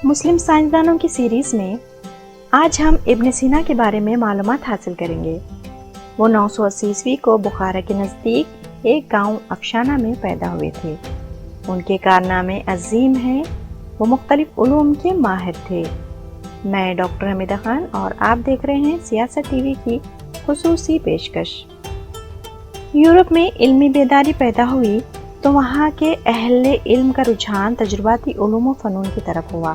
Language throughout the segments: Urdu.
مسلم سائنسدانوں کی سیریز میں آج ہم ابن سینا کے بارے میں معلومات حاصل کریں گے۔ وہ 980 عیسوی کو بخارا کے نزدیک ایک گاؤں افشانہ میں پیدا ہوئے تھے۔ ان کے کارنامے عظیم ہیں، وہ مختلف علوم کے ماہر تھے۔ میں ڈاکٹر حمیدہ خان اور آپ دیکھ رہے ہیں سیاست ٹی وی کی خصوصی پیشکش۔ یورپ میں علمی بیداری پیدا ہوئی تو وہاں کے اہل علم کا رجحان تجرباتی علوم و فنون کی طرف ہوا۔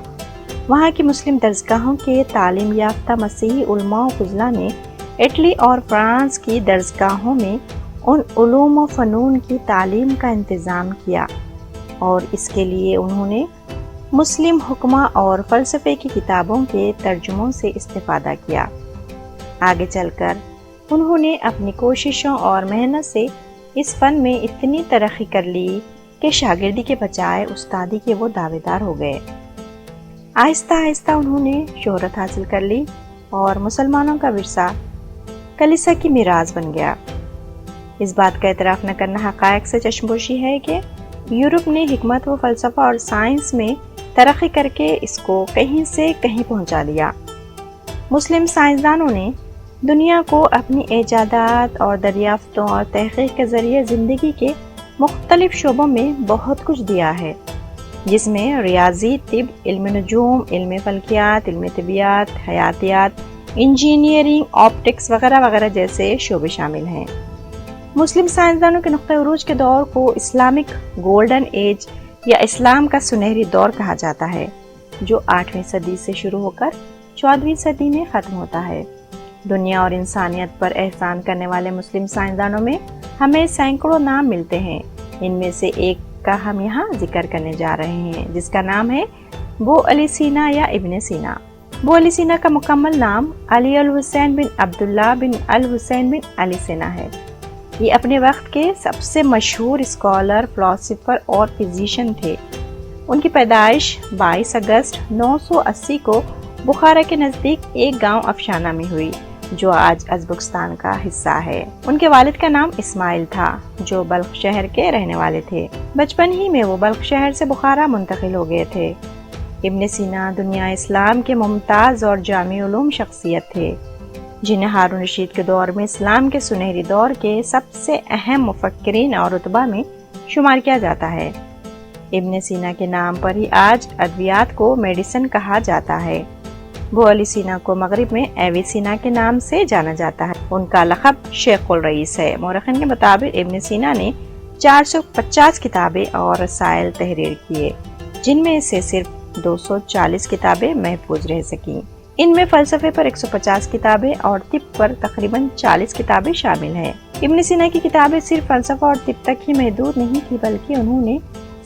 وہاں کی مسلم درسگاہوں کے تعلیم یافتہ مسیحی علماء و فضلاء نے اٹلی اور فرانس کی درسگاہوں میں ان علوم و فنون کی تعلیم کا انتظام کیا، اور اس کے لیے انہوں نے مسلم حکماء اور فلسفے کی کتابوں کے ترجموں سے استفادہ کیا۔ آگے چل کر انہوں نے اپنی کوششوں اور محنت سے اس فن میں اتنی ترقی کر لی کہ شاگردی کے بجائے استادی کے وہ دعوے دار ہو گئے۔ آہستہ آہستہ انہوں نے شہرت حاصل کر لی اور مسلمانوں کا ورثہ کلیسا کی میراث بن گیا۔ اس بات کا اعتراف نہ کرنا حقائق سے چشمپوشی ہے کہ یورپ نے حکمت و فلسفہ اور سائنس میں ترقی کر کے اس کو کہیں سے کہیں پہنچا دیا۔ مسلم سائنسدانوں نے دنیا کو اپنی ایجادات اور دریافتوں اور تحقیق کے ذریعے زندگی کے مختلف شعبوں میں بہت کچھ دیا ہے، جس میں ریاضی، طب، علم نجوم، علم فلکیات، علم طبیعیات، حیاتیات، انجینئرنگ، آپٹکس وغیرہ وغیرہ جیسے شعبے شامل ہیں۔ مسلم سائنسدانوں کے نقطہ عروج کے دور کو اسلامک گولڈن ایج یا اسلام کا سنہری دور کہا جاتا ہے، جو 8ویں صدی سے شروع ہو کر 14ویں صدی میں ختم ہوتا ہے۔ دنیا اور انسانیت پر احسان کرنے والے مسلم سائنسدانوں میں ہمیں سینکڑوں نام ملتے ہیں۔ ان میں سے ایک کا ہم یہاں ذکر کرنے جا رہے ہیں، جس کا نام ہے ابو علی سینا یا ابن سینا۔ ابو علی سینا کا مکمل نام علی الحسین بن عبداللہ بن الحسین بن علی سینا ہے۔ یہ اپنے وقت کے سب سے مشہور اسکالر، فلاسفر اور فزیشین تھے۔ ان کی پیدائش 22 اگست 980 کو بخارا کے نزدیک ایک گاؤں افشانہ میں ہوئی، جو آج ازبکستان کا حصہ ہے۔ ان کے والد کا نام اسماعیل تھا، جو بلخ شہر کے رہنے والے تھے۔ بچپن ہی میں وہ بلخ شہر سے بخارا منتقل ہو گئے تھے۔ ابن سینا دنیا اسلام کے ممتاز اور جامع علوم شخصیت تھے، جنہیں ہارون رشید کے دور میں اسلام کے سنہری دور کے سب سے اہم مفکرین اور رتبہ میں شمار کیا جاتا ہے۔ ابن سینا کے نام پر ہی آج ادویات کو میڈیسن کہا جاتا ہے۔ ابو علی سینا کو مغرب میں ایوی سینا کے نام سے جانا جاتا ہے۔ ان کا لقب شیخ الرئیس ہے۔ مورخین کے مطابق ابن سینا نے 450 کتابیں اور رسائل تحریر کیے، جن میں سے صرف 240 کتابیں محفوظ رہ سکیں۔ ان میں فلسفے پر 150 کتابیں اور طب پر تقریباً 40 کتابیں شامل ہیں۔ ابن سینا کی کتابیں صرف فلسفہ اور طب تک ہی محدود نہیں تھی، بلکہ انہوں نے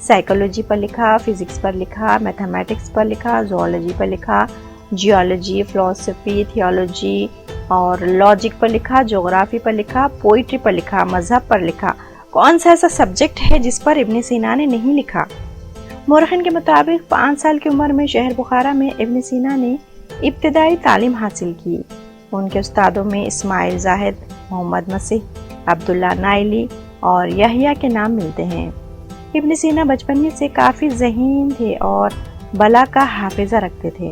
سائیکالوجی پر لکھا، فزکس پر لکھا، میتھمیٹکس پر لکھا، زوالوجی پر لکھا، جیولوجی، فلسفی، تھیولوجی اور لاجک پر لکھا، جغرافی پر لکھا، پوئٹری پر لکھا، مذہب پر لکھا۔ کون سا ایسا سبجیکٹ ہے جس پر ابن سینا نے نہیں لکھا؟ مورخین کے مطابق 5 سال کی عمر میں شہر بخارا میں ابن سینا نے ابتدائی تعلیم حاصل کی۔ ان کے استادوں میں اسماعیل زاہد، محمد مسیح، عبداللہ نائلی اور یحییٰ کے نام ملتے ہیں۔ ابن سینا بچپن ہی سے کافی ذہین تھے اور بلا کا حافظہ رکھتے تھے۔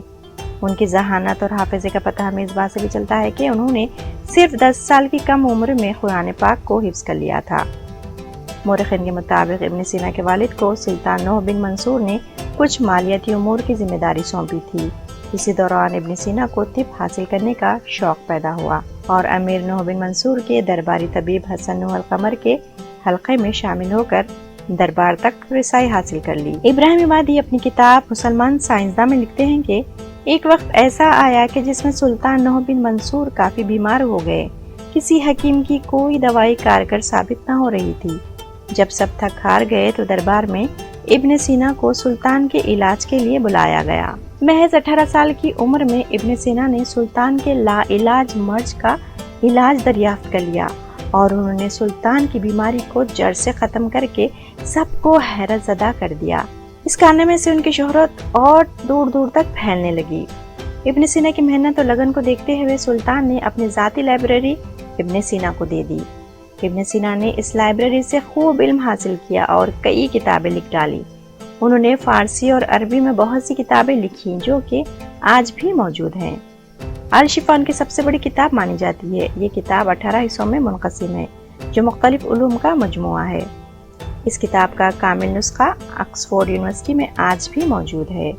ان کی ذہانت اور حافظے کا پتہ ہمیں اس بات سے بھی چلتا ہے کہ انہوں نے صرف 10 سال کی کم عمر میں قرآن پاک کو حفظ کر لیا تھا۔ مورخین کے مطابق ابن سینا کے والد کو سلطان نوح بن منصور نے کچھ مالیاتی امور کی ذمہ داری سونپی تھی۔ اسی دوران ابن سینا کو طب حاصل کرنے کا شوق پیدا ہوا اور امیر نوح بن منصور کے درباری طبیب حسن نوح القمر کے حلقے میں شامل ہو کر دربار تک رسائی حاصل کر لی۔ ابراہیم عبادی اپنی کتاب مسلمان سائنسداں میں لکھتے ہیں کہ ایک وقت ایسا آیا کہ جس میں سلطان نوح بن منصور کافی بیمار ہو گئے۔ کسی حکیم کی کوئی دوائی کارگر ثابت نہ ہو رہی تھی۔ جب سب تھک ہار گئے تو دربار میں ابن سینا کو سلطان کے علاج کے لیے بلایا گیا۔ محض 18 سال کی عمر میں ابن سینا نے سلطان کے لا علاج مرض کا علاج دریافت کر لیا اور انہوں نے سلطان کی بیماری کو جڑ سے ختم کر کے سب کو حیرت زدہ کر دیا۔ اس کارنامے سے ان کی شہرت اور دور دور تک پھیلنے لگی۔ ابن سینا کی محنت اور لگن کو دیکھتے ہوئے سلطان نے اپنی ذاتی لائبریری ابن سینا کو دے دی۔ ابن سینا نے اس لائبریری سے خوب علم حاصل کیا اور کئی کتابیں لکھ ڈالی۔ انہوں نے فارسی اور عربی میں بہت سی کتابیں لکھی جو کہ آج بھی موجود ہیں۔ الشفا ان کی سب سے بڑی کتاب مانی جاتی ہے۔ یہ کتاب 18 حصوں میں منقسم ہے جو مختلف علوم کا مجموعہ ہے۔ اس کتاب کا کامل نسخہ آکسفورڈ یونیورسٹی میں آج بھی موجود ہے۔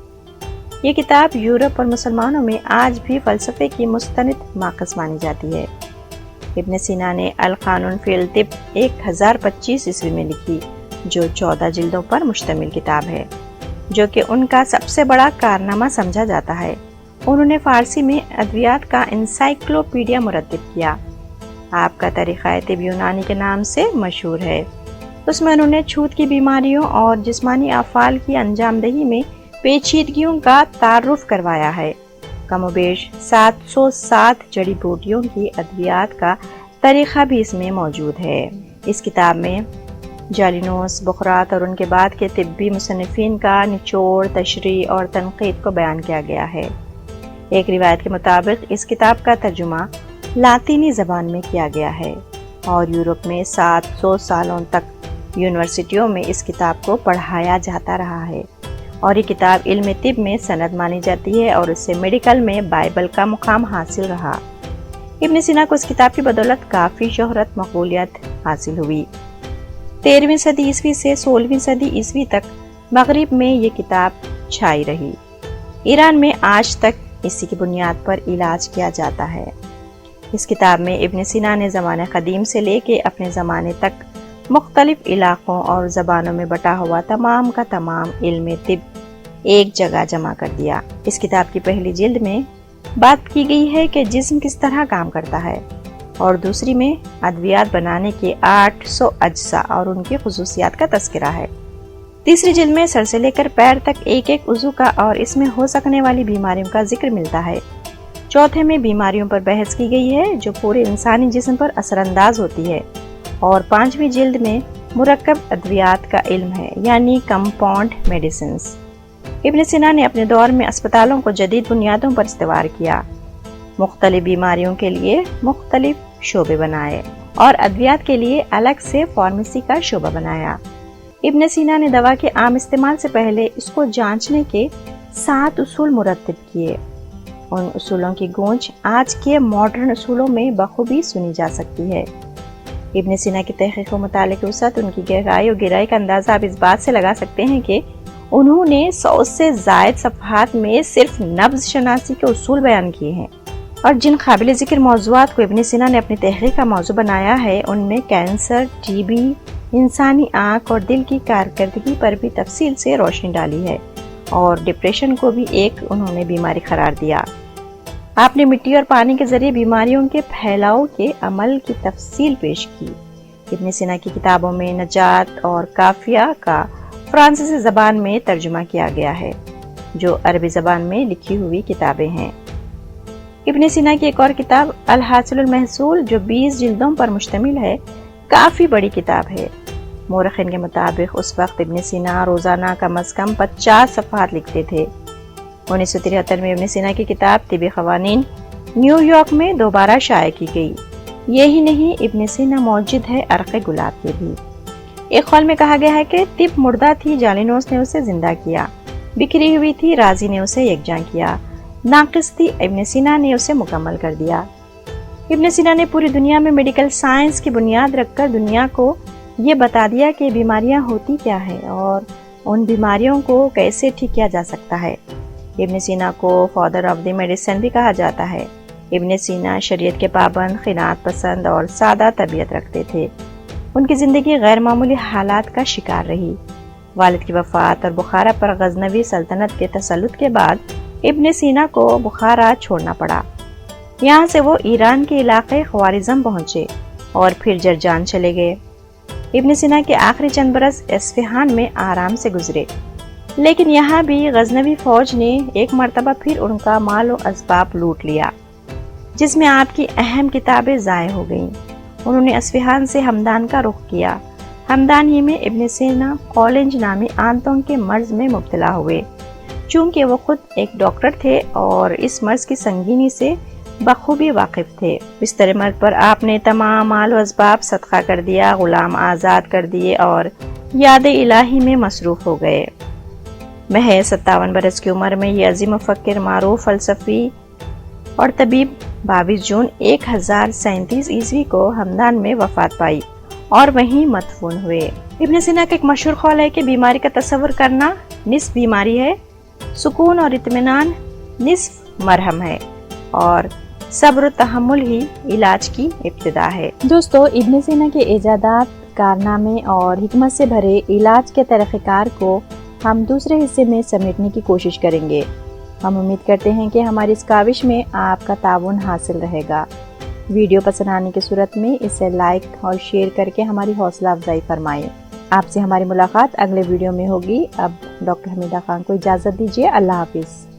یہ کتاب یورپ اور مسلمانوں میں آج بھی فلسفے کی مستند ماخذ مانی جاتی ہے۔ ابن سینا نے القانون فی الطب 1025 عیسوی میں لکھی جو 14 جلدوں پر مشتمل کتاب ہے، جو کہ ان کا سب سے بڑا کارنامہ سمجھا جاتا ہے۔ انہوں نے فارسی میں ادویات کا انسائکلوپیڈیا مرتب کیا۔ آپ کا طریقہ طب یونانی کے نام سے مشہور ہے۔ اس میں انہوں نے چھوت کی بیماریوں اور جسمانی افعال کی انجام دہی میں پیچیدگیوں کا تعارف کروایا ہے۔ کم و بیش 707 جڑی بوٹیوں کی ادویات کا طریقہ بھی اس میں موجود ہے۔ اس کتاب میں جالینوس، بقراط اور ان کے بعد کے طبی مصنفین کا نچوڑ، تشریح اور تنقید کو بیان کیا گیا ہے۔ ایک روایت کے مطابق اس کتاب کا ترجمہ لاطینی زبان میں کیا گیا ہے اور یورپ میں 700 سالوں تک یونیورسٹیوں میں اس کتاب کو پڑھایا جاتا رہا ہے، اور یہ کتاب علم طب میں سند مانی جاتی ہے اور اس سے میڈیکل میں بائبل کا مقام حاصل رہا۔ ابن سینا کو اس کتاب کی بدولت کافی شہرت مقبولیت حاصل ہوئی۔ 13ویں صدی عیسوی سے 16ویں صدی عیسوی تک مغرب میں یہ کتاب چھائی رہی۔ ایران میں آج تک اسی کی بنیاد پر علاج کیا جاتا ہے۔ اس کتاب میں ابن سینا نے زمانہ قدیم سے لے کے اپنے زمانے تک مختلف علاقوں اور زبانوں میں بٹا ہوا تمام کا تمام علم طب ایک جگہ جمع کر دیا۔ اس کتاب کی پہلی جلد میں بات کی گئی ہے کہ جسم کس طرح کام کرتا ہے، اور دوسری میں ادویات بنانے کے 800 اجزاء اور ان کی خصوصیات کا تذکرہ ہے۔ تیسری جلد میں سر سے لے کر پیر تک ایک ایک عضو کا اور اس میں ہو سکنے والی بیماریوں کا ذکر ملتا ہے۔ چوتھے میں بیماریوں پر بحث کی گئی ہے جو پورے انسانی جسم پر اثر انداز ہوتی ہے، اور 5ویں جلد میں مرکب ادویات کا علم ہے، یعنی کمپاؤنڈ میڈیسنز۔ ابن سینا نے اپنے دور میں اسپتالوں کو جدید بنیادوں پر استوار کیا، مختلف بیماریوں کے لیے مختلف شعبے بنائے اور ادویات کے لیے الگ سے فارمیسی کا شعبہ بنایا۔ ابن سینا نے دوا کے عام استعمال سے پہلے اس کو جانچنے کے 7 اصول مرتب کیے۔ ان اصولوں کی گونج آج کے ماڈرن اصولوں میں بخوبی سنی جا سکتی ہے۔ ابن سینا کی تحقیق و مطالعے کی وسعت، ان کی گہرائی اور گہرائی کا اندازہ آپ اس بات سے لگا سکتے ہیں کہ انہوں نے 100 سے زائد صفحات میں صرف نبض شناسی کے اصول بیان کیے ہیں، اور جن قابل ذکر موضوعات کو ابن سینا نے اپنی تحقیق کا موضوع بنایا ہے ان میں کینسر، ٹی بی، انسانی آنکھ اور دل کی کارکردگی پر بھی تفصیل سے روشنی ڈالی ہے، اور ڈپریشن کو بھی ایک انہوں نے بیماری قرار دیا۔ آپ نے مٹی اور پانی کے ذریعے بیماریوں کے پھیلاؤ کے عمل کی تفصیل پیش کی۔ ابن سینا کی کتابوں میں نجات اور کافیہ کا فرانسیسی زبان میں ترجمہ کیا گیا ہے، جو عربی زبان میں لکھی ہوئی کتابیں ہیں۔ ابن سینا کی ایک اور کتاب الحاصل المحصول جو 20 جلدوں پر مشتمل ہے، کافی بڑی کتاب ہے۔ مورخین کے مطابق اس وقت ابن سینا روزانہ کم از کم 50 صفحات لکھتے تھے۔ 1973 میں ابن سینا کی کتاب طبی قوانین نیو یارک میں دوبارہ شائع کی گئی۔ یہی نہیں، ابن سینا موجد ہے عرق گلاب کے بھی۔ ایک قول میں کہا گیا ہے کہ طب مردہ تھی، جالینوس نے اسے زندہ کیا، بکھری ہوئی تھی، رازی نے اسے یکجاں کیا، ناقص تھی، ابن سینا نے اسے مکمل کر دیا۔ ابن سینا نے پوری دنیا میں میڈیکل سائنس کی بنیاد رکھ کر دنیا کو یہ بتا دیا کہ بیماریاں ہوتی کیا ہیں اور ان بیماریوں کو کیسے ٹھیک کیا جا سکتا ہے۔ ابن سینا کو فادر آف دی میڈیسن بھی کہا جاتا ہے۔ ابن سینا شریعت کے پابند، قناعت پسند اور سادہ طبیعت رکھتے تھے۔ ان کی زندگی غیر معمولی حالات کا شکار رہی۔ والد کی وفات اور بخارا پر غزنوی سلطنت کے تسلط کے بعد ابن سینا کو بخارا چھوڑنا پڑا۔ یہاں سے وہ ایران کے علاقے خوارزم پہنچے اور پھر جرجان چلے گئے۔ ابن سینا کے آخری چند برس اصفہان میں آرام سے گزرے، لیکن یہاں بھی غزنوی فوج نے ایک مرتبہ پھر ان کا مال و اسباب لوٹ لیا، جس میں آپ کی اہم کتابیں ضائع ہو گئیں۔ انہوں نے اصفہان سے ہمدان کا رخ کیا۔ ہمدان ہی میں ابن سینا کولنج نامی آنتوں کے مرض میں مبتلا ہوئے۔ چونکہ وہ خود ایک ڈاکٹر تھے اور اس مرض کی سنگینی سے بخوبی واقف تھے، بستر مرگ پر آپ نے تمام مال و اسباب صدقہ کر دیا، غلام آزاد کر دیے اور یاد الہی میں مصروف ہو گئے۔ محض 57 برس کی عمر میں یہ عظیم مفکر، معروف فلسفی اور طبیب 22 جون 1037 عیسوی کو ہمدان میں وفات پائی اور وہیں مدفون ہوئے۔ ابن سینا کا ایک مشہور قول ہے کہ بیماری کا تصور کرنا نصف بیماری ہے، سکون اور اطمینان نصف مرہم ہے، اور صبر و تحمل ہی علاج کی ابتدا ہے۔ دوستو، ابن سینا کے ایجادات، کارنامے اور حکمت سے بھرے علاج کے طریقہ کار کو ہم دوسرے حصے میں سمیٹنے کی کوشش کریں گے۔ ہم امید کرتے ہیں کہ ہماری اس کاوش میں آپ کا تعاون حاصل رہے گا۔ ویڈیو پسند آنے کی صورت میں اسے لائک اور شیئر کر کے ہماری حوصلہ افزائی فرمائیں۔ آپ سے ہماری ملاقات اگلے ویڈیو میں ہوگی۔ اب ڈاکٹر حمیدہ خان کو اجازت دیجیے۔ اللہ حافظ۔